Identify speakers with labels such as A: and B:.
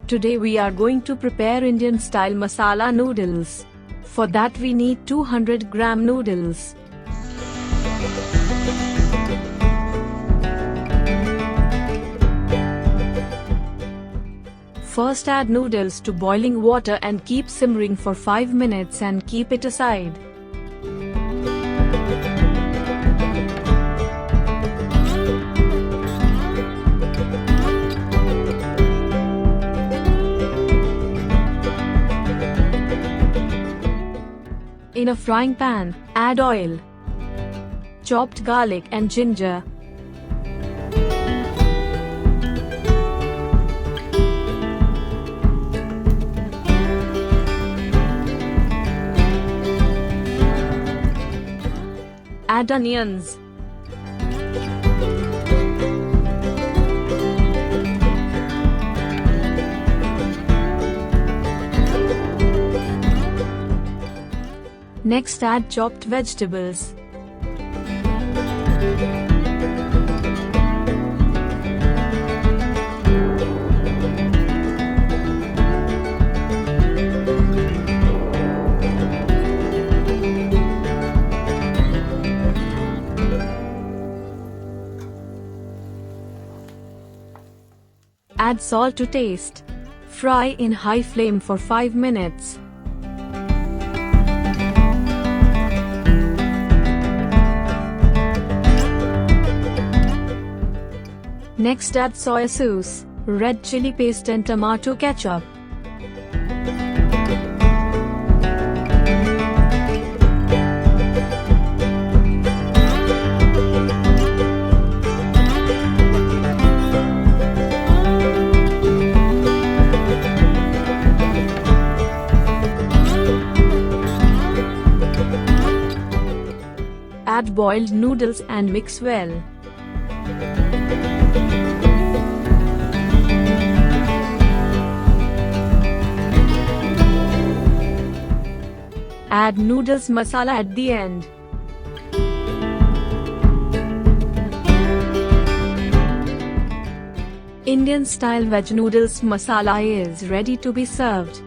A: Today we are going to prepare Indian style masala noodles. For that we need 200 gram noodles. First add noodles to boiling water and keep simmering for 5 minutes and keep it aside. In a frying pan, add oil, chopped garlic and ginger, add onions, next add chopped vegetables. Add salt to taste. Fry in high flame for 5 minutes. Next add soya sauce, red chili paste and tomato ketchup. Add boiled noodles and mix well. Add noodles masala at the end. Indian style veg noodles masala is ready to be served.